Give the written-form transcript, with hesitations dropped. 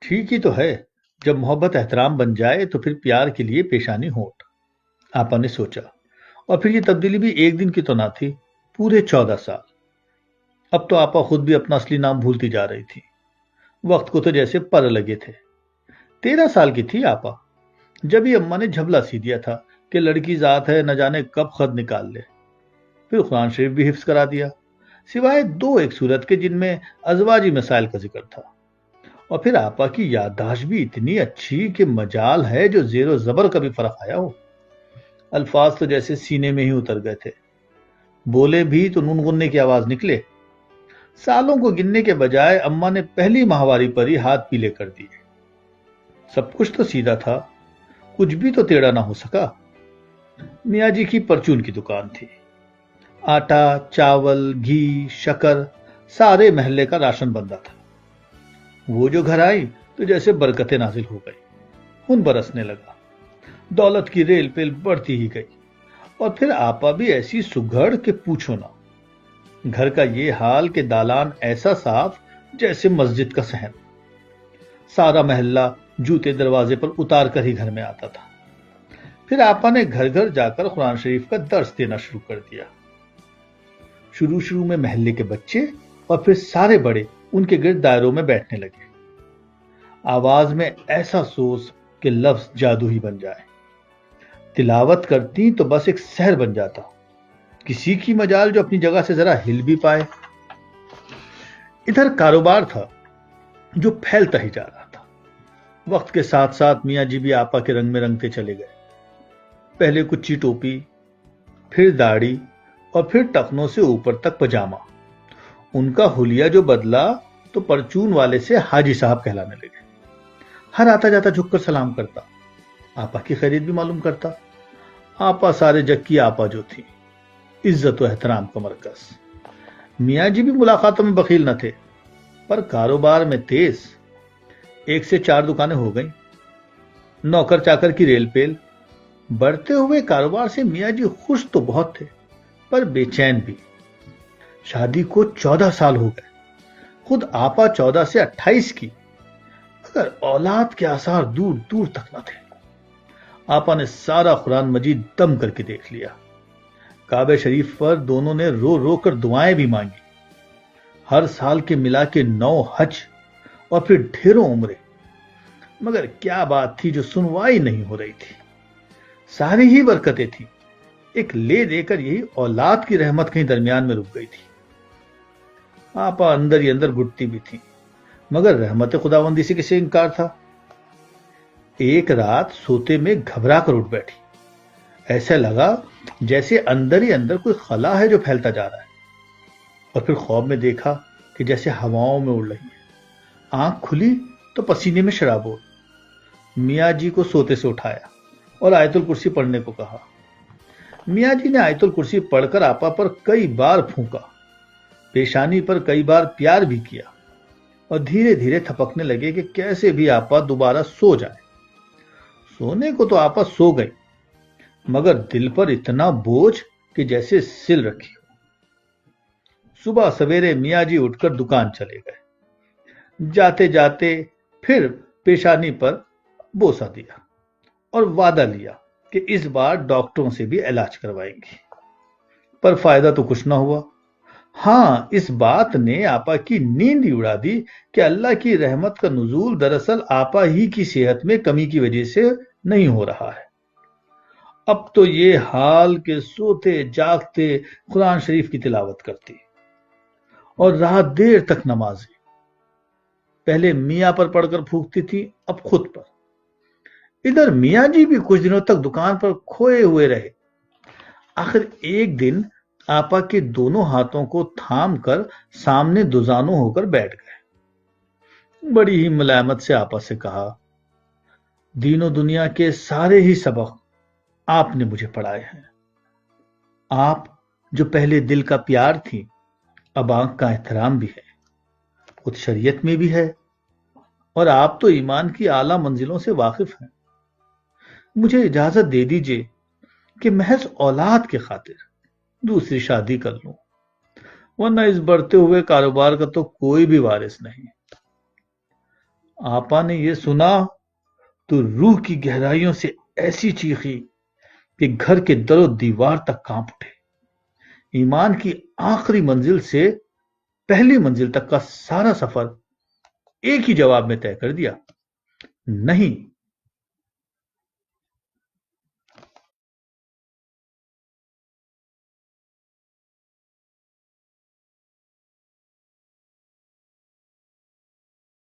ٹھیک ہی تو ہے۔ جب محبت احترام بن جائے تو پھر پیار کے لیے پیشانی ہونٹ۔ آپا نے سوچا، اور پھر یہ تبدیلی بھی ایک دن کی تو نہ تھی، پورے 14 سال۔ اب تو آپا خود بھی اپنا اصلی نام بھولتی جا رہی تھی۔ وقت کو تو جیسے پر لگے تھے۔ 13 سال کی تھی آپا جب ہی اماں نے جھبلا سی دیا تھا کہ لڑکی ذات ہے، نہ جانے کب خط نکال لے۔ پھر قرآن شریف بھی حفظ کرا دیا، سوائے دو ایک صورت کے جن میں ازواجی مسائل کا ذکر تھا۔ اور پھر آپا کی یادداشت بھی اتنی اچھی کہ مجال ہے جو زیر و زبر کا بھی فرق آیا ہو۔ الفاظ تو جیسے سینے میں ہی اتر گئے تھے، بولے بھی تو نون غننے کی آواز نکلے۔ سالوں کو گننے کے بجائے اماں نے پہلی ماہواری پر ہی ہاتھ پیلے کر دیے۔ سب کچھ تو سیدھا تھا، کچھ بھی تو ٹیڑھا نہ ہو سکا۔ میاں جی کی پرچون کی دکان تھی، آٹا چاول گھی شکر سارے محلے کا راشن بندہ تھا۔ وہ جو گھر آئی تو جیسے برکتیں نازل ہو گئی، خون برسنے لگا، دولت کی ریل پیل بڑھتی ہی گئی۔ اور پھر آپا بھی ایسی سگڑ کہ پوچھو نہ۔ گھر کا یہ حال کہ دالان ایسا صاف جیسے مسجد کا صحن۔ سارا محلہ جوتے دروازے پر اتار کر ہی گھر میں آتا تھا۔ پھر آپا نے گھر گھر جا کر قرآن شریف کا درس دینا شروع کر دیا۔ شروع میں محلے کے بچے اور پھر سارے بڑے ان کے گرد دائروں میں بیٹھنے لگے۔ آواز میں ایسا سوز کہ لفظ جادو ہی بن جائے۔ تلاوت کرتی تو بس ایک سحر بن جاتا، کسی کی مجال جو اپنی جگہ سے ذرا ہل بھی پائے۔ ادھر کاروبار تھا جو پھیلتا ہی جا رہا تھا۔ وقت کے ساتھ ساتھ میاں جی بھی آپا کے رنگ میں رنگتے چلے گئے۔ پہلے کچی ٹوپی، پھر داڑھی، اور پھر ٹخنوں سے اوپر تک پجامہ۔ ان کا حلیہ جو بدلا تو پرچون والے سے حاجی صاحب کہلانے لگے۔ ہر آتا جاتا جھک کر سلام کرتا، آپا کی خیریت بھی معلوم کرتا۔ آپا سارے جگ کی آپا جو تھی، عزت و احترام کا مرکز۔ میاں جی بھی ملاقاتوں میں بخیل نہ تھے، پر کاروبار میں تیز۔ 1 سے 4 دکانیں ہو گئیں، نوکر چاکر کی ریل پیل۔ بڑھتے ہوئے کاروبار سے میاں جی خوش تو بہت تھے، پر بے چین بھی۔ شادی کو 14 سال ہو گئے، خود آپا 14 سے 28 کی، مگر اولاد کے آثار دور دور تک نہ تھے۔ آپا نے سارا قرآن مجید دم کر کے دیکھ لیا۔ کعبہ شریف پر دونوں نے رو رو کر دعائیں بھی مانگی۔ ہر سال کے ملا کے 9 حج اور پھر ڈھیروں عمرے، مگر کیا بات تھی جو سنوائی نہیں ہو رہی تھی۔ ساری ہی برکتیں تھیں، ایک لے دے کر یہی اولاد کی رحمت کہیں درمیان میں رک گئی تھی۔ آپا اندر ہی اندر گھٹتی بھی تھی، مگر رحمت خداوندی سے کسے انکار تھا۔ ایک رات سوتے میں گھبرا کر اٹھ بیٹھی، ایسا لگا جیسے اندر ہی اندر کوئی خلا ہے جو پھیلتا جا رہا ہے۔ اور پھر خواب میں دیکھا کہ جیسے ہواؤں میں اڑ رہی ہے۔ آنکھ کھلی تو پسینے میں شرابور۔ میاں جی کو سوتے سے اٹھایا اور آیت الکرسی پڑھنے کو کہا۔ میاں جی نے آیت الکرسی پڑھ کر آپا پر کئی بار پھونکا، پیشانی پر کئی بار پیار بھی کیا، اور دھیرے دھیرے تھپکنے لگے کہ کیسے بھی آپا دوبارہ سو جائے۔ سونے کو تو آپا سو گئی، مگر دل پر اتنا بوجھ کہ جیسے سل رکھی ہو۔ صبح سویرے میاں جی اٹھ کر دکان چلے گئے۔ جاتے جاتے پھر پیشانی پر بوسہ دیا اور وعدہ لیا کہ اس بار ڈاکٹروں سے بھی علاج کروائیں گی، پر فائدہ تو کچھ نہ ہوا۔ ہاں، اس بات نے آپا کی نیند ہی اڑا دی کہ اللہ کی رحمت کا نزول دراصل آپا ہی کی صحت میں کمی کی وجہ سے نہیں ہو رہا ہے۔ اب تو یہ حال کہ سوتے جاگتے قرآن شریف کی تلاوت کرتی، اور رات دیر تک نمازیں۔ پہلے میاں پر پڑھ کر پھونکتی تھی، اب خود پر۔ ادھر میاں جی بھی کچھ دنوں تک دکان پر کھوئے ہوئے رہے۔ آخر ایک دن آپا کے دونوں ہاتھوں کو تھام کر سامنے دوزانوں ہو کر بیٹھ گئے۔ بڑی ہی ملائمت سے آپا سے کہا، دین و دنیا کے سارے ہی سبق آپ نے مجھے پڑھائے ہیں۔ آپ جو پہلے دل کا پیار تھی، اب آنکھ کا احترام بھی ہے، خود شریعت میں بھی ہے، اور آپ تو ایمان کی اعلیٰ منزلوں سے واقف ہیں۔ مجھے اجازت دے دیجئے کہ محض اولاد کے خاطر دوسری شادی کر لوں، ورنہ اس بڑھتے ہوئے کاروبار کا تو کوئی بھی وارث نہیں۔ آپا نے یہ سنا تو روح کی گہرائیوں سے ایسی چیخی کہ گھر کے در و دیوار تک کانپ اٹھے۔ ایمان کی آخری منزل سے پہلی منزل تک کا سارا سفر ایک ہی جواب میں طے کر دیا، نہیں